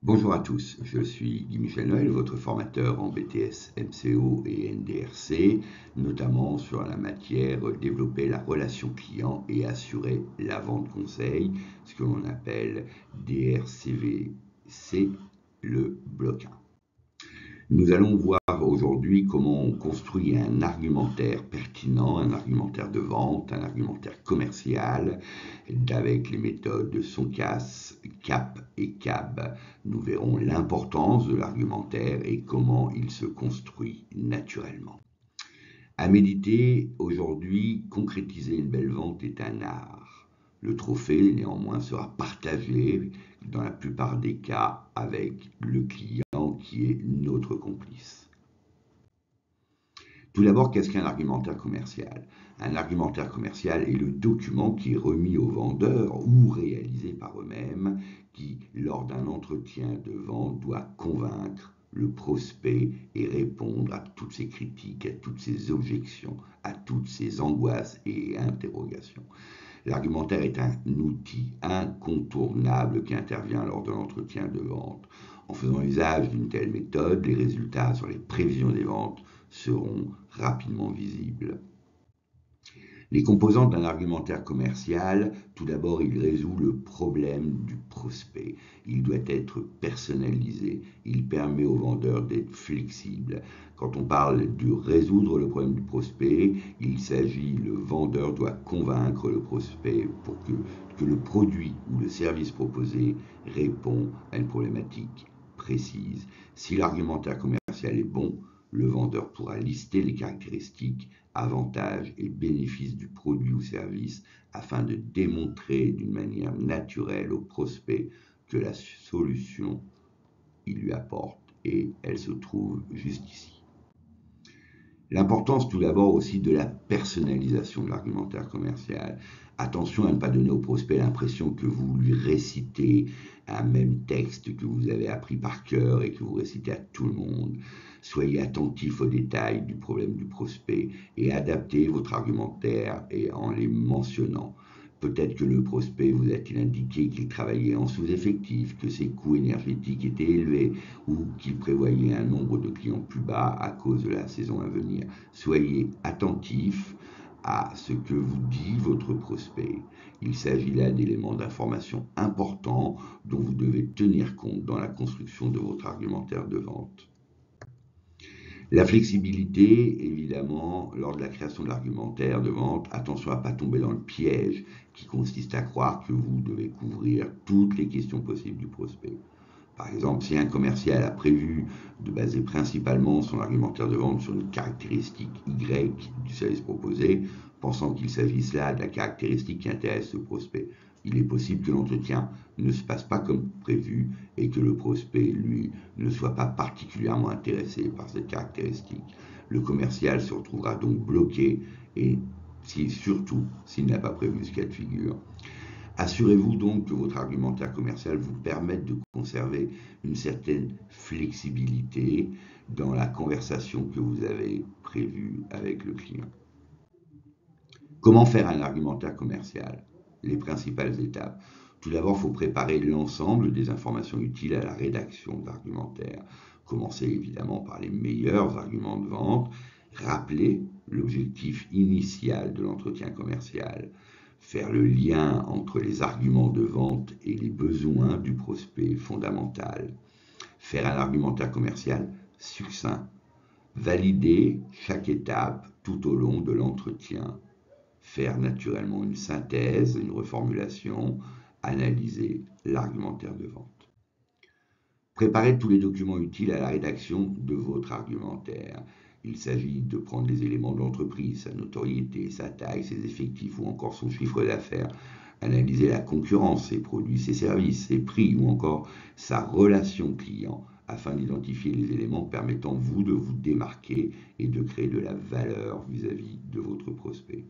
Bonjour à tous, je suis Guy-Michel Noël, votre formateur en BTS MCO et NDRC, notamment sur la matière développer la relation client et assurer la vente conseil, ce que l'on appelle DRCVC, le bloc 1. Nous allons voir aujourd'hui comment on construit un argumentaire pertinent, un argumentaire de vente, un argumentaire commercial, avec les méthodes SONCAS, CAP et CAB. Nous verrons l'importance de l'argumentaire et comment il se construit naturellement. À méditer, aujourd'hui, concrétiser une belle vente est un art. Le trophée, néanmoins, sera partagé, dans la plupart des cas, avec le client qui est notre complice. Tout d'abord, qu'est-ce qu'un argumentaire commercial? Un argumentaire commercial est le document qui est remis aux vendeurs ou réalisé par eux-mêmes, qui, lors d'un entretien de vente, doit convaincre le prospect et répondre à toutes ses critiques, à toutes ses objections, à toutes ses angoisses et interrogations. L'argumentaire est un outil incontournable qui intervient lors de l'entretien de vente. En faisant usage d'une telle méthode, les résultats sur les prévisions des ventes seront rapidement visibles. Les composantes d'un argumentaire commercial, tout d'abord, il résout le problème du prospect. Il doit être personnalisé. Il permet au vendeur d'être flexible. Quand on parle de résoudre le problème du prospect, il s'agit, le vendeur doit convaincre le prospect pour que le produit ou le service proposé répond à une problématique précise. Si l'argumentaire commercial est bon, le vendeur pourra lister les caractéristiques, avantages et bénéfices du produit ou service afin de démontrer d'une manière naturelle au prospect que la solution il lui apporte et elle se trouve juste ici. L'importance tout d'abord aussi de la personnalisation de l'argumentaire commercial. Attention à ne pas donner au prospect l'impression que vous lui récitez un même texte que vous avez appris par cœur et que vous récitez à tout le monde. Soyez attentif aux détails du problème du prospect et adaptez votre argumentaire en les mentionnant. Peut-être que le prospect vous a-t-il indiqué qu'il travaillait en sous-effectif, que ses coûts énergétiques étaient élevés ou qu'il prévoyait un nombre de clients plus bas à cause de la saison à venir. Soyez attentif à ce que vous dit votre prospect. Il s'agit là d'éléments d'information importants dont vous devez tenir compte dans la construction de votre argumentaire de vente. La flexibilité, évidemment, lors de la création de l'argumentaire de vente, attention à ne pas tomber dans le piège qui consiste à croire que vous devez couvrir toutes les questions possibles du prospect. Par exemple, si un commercial a prévu de baser principalement son argumentaire de vente sur une caractéristique Y du service proposé, pensant qu'il s'agisse là de la caractéristique qui intéresse le prospect, il est possible que l'entretien ne se passe pas comme prévu et que le prospect, lui, ne soit pas particulièrement intéressé par cette caractéristique. Le commercial se retrouvera donc bloqué et surtout s'il n'a pas prévu ce cas de figure. Assurez-vous donc que votre argumentaire commercial vous permette de conserver une certaine flexibilité dans la conversation que vous avez prévue avec le client. Comment faire un argumentaire commercial? Les principales étapes. Tout d'abord, il faut préparer l'ensemble des informations utiles à la rédaction de l'argumentaire. Commencez évidemment par les meilleurs arguments de vente. Rappelez l'objectif initial de l'entretien commercial. Faire le lien entre les arguments de vente et les besoins du prospect fondamental. Faire un argumentaire commercial succinct. Valider chaque étape tout au long de l'entretien. Faire naturellement une synthèse, une reformulation, analyser l'argumentaire de vente. Préparez tous les documents utiles à la rédaction de votre argumentaire. Il s'agit de prendre les éléments de l'entreprise, sa notoriété, sa taille, ses effectifs ou encore son chiffre d'affaires, analyser la concurrence, ses produits, ses services, ses prix ou encore sa relation client afin d'identifier les éléments permettant vous de vous démarquer et de créer de la valeur vis-à-vis de votre prospect.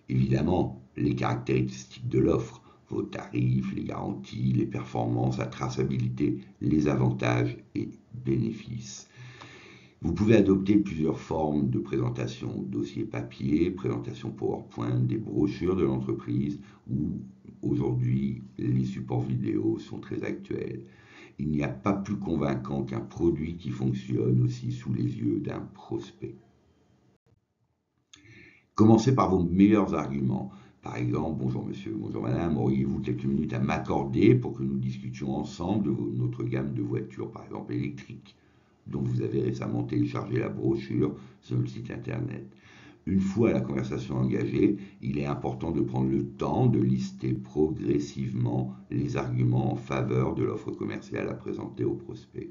Évidemment, les caractéristiques de l'offre, vos tarifs, les garanties, les performances, la traçabilité, les avantages et bénéfices. Vous pouvez adopter plusieurs formes de présentation, dossier papier, présentation PowerPoint, des brochures de l'entreprise, où aujourd'hui les supports vidéo sont très actuels. Il n'y a pas plus convaincant qu'un produit qui fonctionne aussi sous les yeux d'un prospect. Commencez par vos meilleurs arguments. Par exemple, bonjour monsieur, bonjour madame, auriez-vous quelques minutes à m'accorder pour que nous discutions ensemble de notre gamme de voitures, par exemple électriques, dont vous avez récemment téléchargé la brochure sur le site internet. Une fois la conversation engagée, il est important de prendre le temps de lister progressivement les arguments en faveur de l'offre commerciale à présenter au prospect.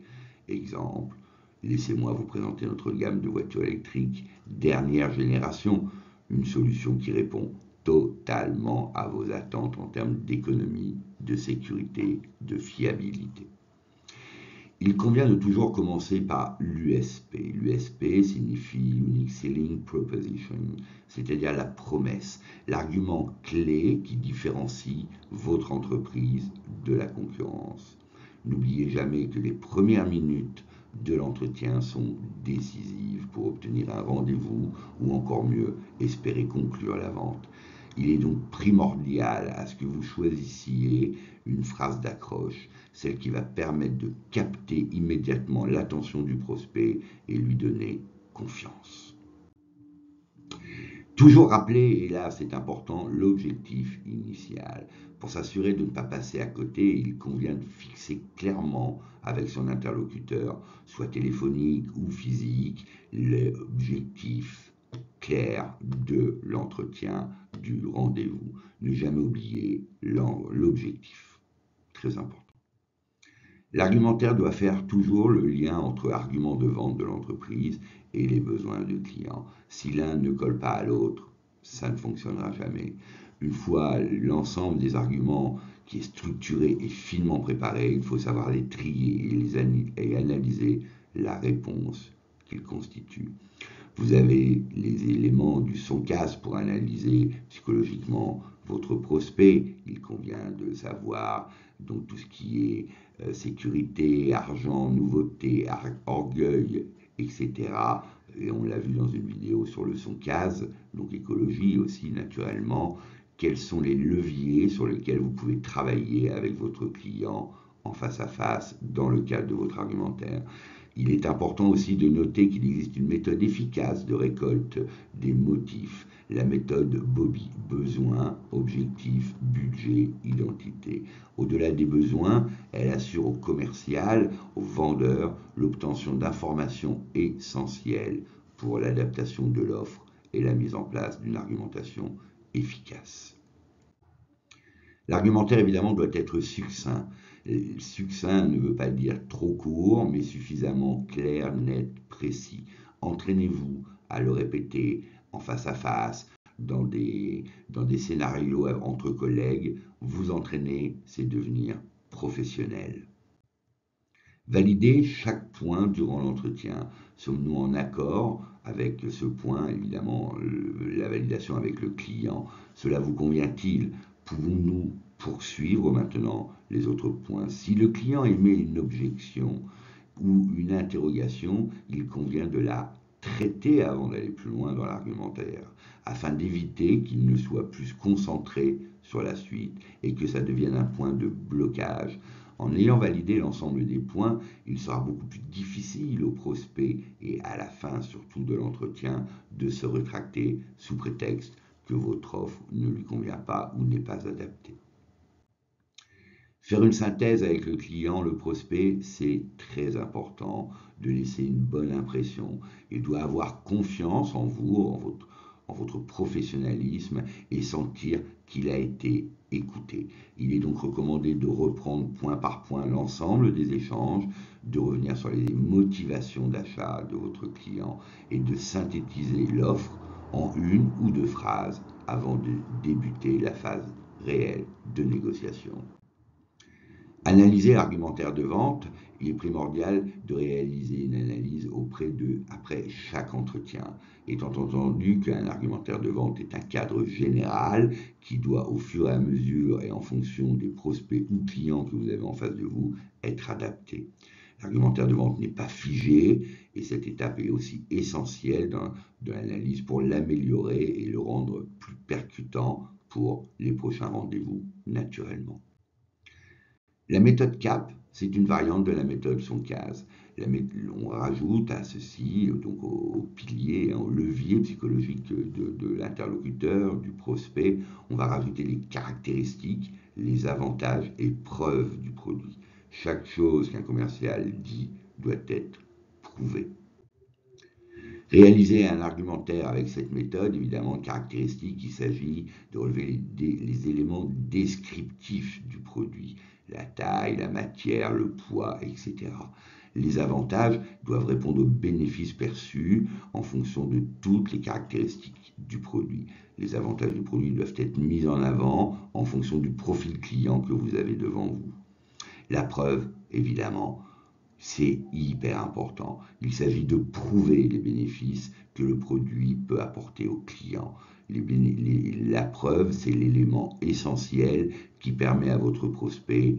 Exemple, laissez-moi vous présenter notre gamme de voitures électriques dernière génération, une solution qui répond totalement à vos attentes en termes d'économie, de sécurité, de fiabilité. Il convient de toujours commencer par l'USP. L'USP signifie Unique Selling Proposition, c'est-à-dire la promesse, l'argument clé qui différencie votre entreprise de la concurrence. N'oubliez jamais que les premières minutes de l'entretien sont décisives pour obtenir un rendez-vous ou encore mieux, espérer conclure la vente. Il est donc primordial à ce que vous choisissiez une phrase d'accroche, celle qui va permettre de capter immédiatement l'attention du prospect et lui donner confiance. Toujours rappeler, et là c'est important, l'objectif initial. Pour s'assurer de ne pas passer à côté, il convient de fixer clairement avec son interlocuteur, soit téléphonique ou physique, l'objectif clair de l'entretien, du rendez-vous. Ne jamais oublier l'objectif. Très important. L'argumentaire doit faire toujours le lien entre arguments de vente de l'entreprise et les besoins du client. Si l'un ne colle pas à l'autre, ça ne fonctionnera jamais. Une fois l'ensemble des arguments qui est structuré et finement préparé, il faut savoir les trier et analyser la réponse qu'ils constituent. Vous avez les éléments du SONCAS pour analyser psychologiquement votre prospect. Il convient de savoir donc tout ce qui est sécurité, argent, nouveauté, orgueil, etc. Et on l'a vu dans une vidéo sur le SONCAS, donc écologie aussi naturellement. Quels sont les leviers sur lesquels vous pouvez travailler avec votre client en face à face dans le cadre de votre argumentaire. Il est important aussi de noter qu'il existe une méthode efficace de récolte des motifs, la méthode Bobby, besoin, objectif, budget, identité. Au-delà des besoins, elle assure au commercial, au vendeur, l'obtention d'informations essentielles pour l'adaptation de l'offre et la mise en place d'une argumentation efficace. L'argumentaire, évidemment, doit être succinct. Succinct ne veut pas dire trop court, mais suffisamment clair, net, précis. Entraînez-vous à le répéter en face à face, dans des scénarios entre collègues. Vous entraîner, c'est devenir professionnel. Validez chaque point durant l'entretien. Sommes-nous en accord avec ce point, évidemment, la validation avec le client? Cela vous convient-il? Pouvons-nous poursuivre maintenant les autres points? Si le client émet une objection ou une interrogation, il convient de la traiter avant d'aller plus loin dans l'argumentaire, afin d'éviter qu'il ne soit plus concentré sur la suite et que ça devienne un point de blocage. En ayant validé l'ensemble des points, il sera beaucoup plus difficile au prospect et à la fin surtout de l'entretien de se rétracter sous prétexte que votre offre ne lui convient pas ou n'est pas adaptée. Faire une synthèse avec le client, le prospect, c'est très important de laisser une bonne impression. Il doit avoir confiance en vous, en votre professionnalisme et sentir qu'il a été écouté. Il est donc recommandé de reprendre point par point l'ensemble des échanges, de revenir sur les motivations d'achat de votre client et de synthétiser l'offre en une ou deux phrases avant de débuter la phase réelle de négociation. Analyser l'argumentaire de vente, il est primordial de réaliser une analyse auprès d'eux après chaque entretien, étant entendu qu'un argumentaire de vente est un cadre général qui doit au fur et à mesure et en fonction des prospects ou clients que vous avez en face de vous être adapté. L'argumentaire de vente n'est pas figé et cette étape est aussi essentielle de l'analyse pour l'améliorer et le rendre plus percutant pour les prochains rendez-vous naturellement. La méthode CAP, c'est une variante de la méthode Soncase. On rajoute à ceci, donc au pilier, au levier psychologique de l'interlocuteur, du prospect, on va rajouter les caractéristiques, les avantages et preuves du produit. Chaque chose qu'un commercial dit doit être prouvée. Réaliser un argumentaire avec cette méthode, évidemment, caractéristique, il s'agit de relever les éléments descriptifs du produit, la taille, la matière, le poids, etc. Les avantages doivent répondre aux bénéfices perçus en fonction de toutes les caractéristiques du produit. Les avantages du produit doivent être mis en avant en fonction du profil client que vous avez devant vous. La preuve, évidemment, c'est hyper important. Il s'agit de prouver les bénéfices que le produit peut apporter au client. La preuve, c'est l'élément essentiel qui permet à votre prospect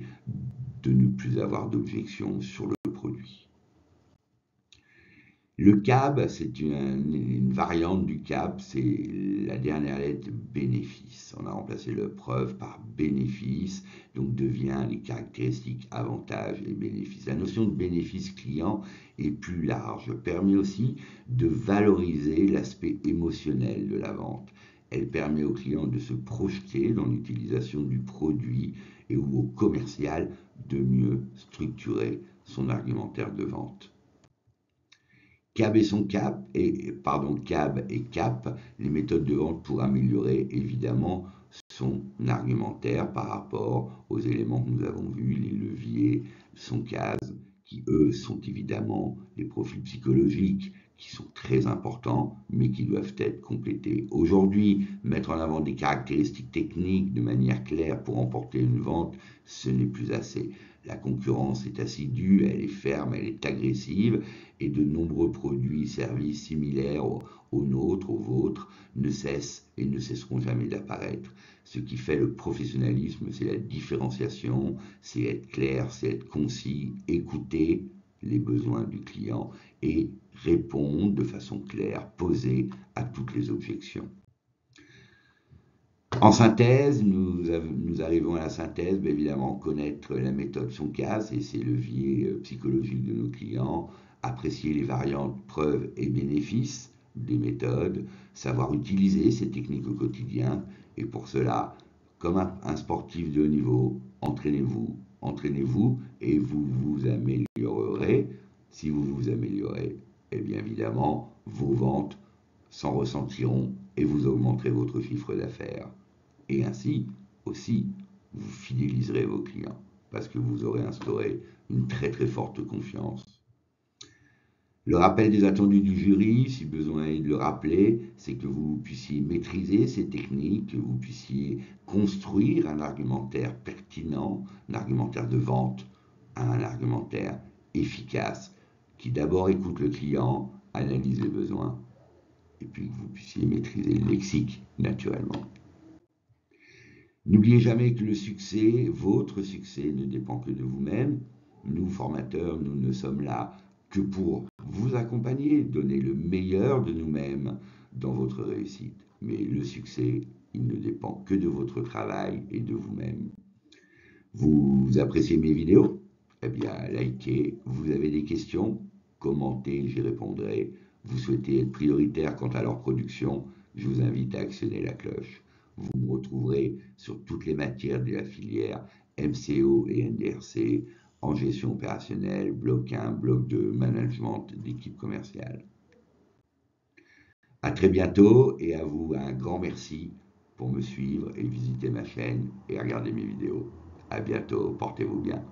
de ne plus avoir d'objection sur le produit. Le CAB, c'est une variante du CAB, c'est la dernière lettre bénéfice. On a remplacé le preuve par bénéfice, donc devient les caractéristiques avantages et bénéfices. La notion de bénéfice client est plus large, permet aussi de valoriser l'aspect émotionnel de la vente. Elle permet au client de se projeter dans l'utilisation du produit et ou au commercial de mieux structurer son argumentaire de vente. CAB et CAP, les méthodes de vente pour améliorer évidemment son argumentaire par rapport aux éléments que nous avons vus, les leviers, son case, qui eux sont évidemment les profils psychologiques qui sont très importants, mais qui doivent être complétés. Aujourd'hui, mettre en avant des caractéristiques techniques de manière claire pour emporter une vente, ce n'est plus assez. La concurrence est assidue, elle est ferme, elle est agressive, et de nombreux produits et services similaires aux nôtres, aux vôtres, ne cessent et ne cesseront jamais d'apparaître. Ce qui fait le professionnalisme, c'est la différenciation, c'est être clair, c'est être concis, écouter les besoins du client et répondre de façon claire, posée à toutes les objections. En synthèse, nous arrivons à la synthèse, bien évidemment, connaître la méthode Soncase et ses leviers psychologiques de nos clients, apprécier les variantes preuves et bénéfices des méthodes, savoir utiliser ces techniques au quotidien, et pour cela, comme un sportif de haut niveau, entraînez-vous et vous vous améliorerez. Si vous vous améliorez, eh bien évidemment, vos ventes s'en ressentiront et vous augmenterez votre chiffre d'affaires. Et ainsi, aussi, vous fidéliserez vos clients parce que vous aurez instauré une très très forte confiance. Le rappel des attendus du jury, si besoin est de le rappeler, c'est que vous puissiez maîtriser ces techniques, que vous puissiez construire un argumentaire pertinent, un argumentaire de vente, un argumentaire efficace, qui d'abord écoute le client, analyse les besoins, et puis que vous puissiez maîtriser le lexique, naturellement. N'oubliez jamais que le succès, votre succès, ne dépend que de vous-même. Nous, formateurs, nous ne sommes là que pour vous accompagner, donner le meilleur de nous-mêmes dans votre réussite. Mais le succès, il ne dépend que de votre travail et de vous-même. Vous appréciez mes vidéos? Eh bien, likez. Vous avez des questions? Commentez, j'y répondrai. Vous souhaitez être prioritaire quant à leur production? Je vous invite à actionner la cloche. Vous me retrouverez sur toutes les matières de la filière MCO et NDRC, en gestion opérationnelle, bloc 1, bloc 2, management d'équipe commerciale. À très bientôt et à vous un grand merci pour me suivre et visiter ma chaîne et regarder mes vidéos. À bientôt, portez-vous bien.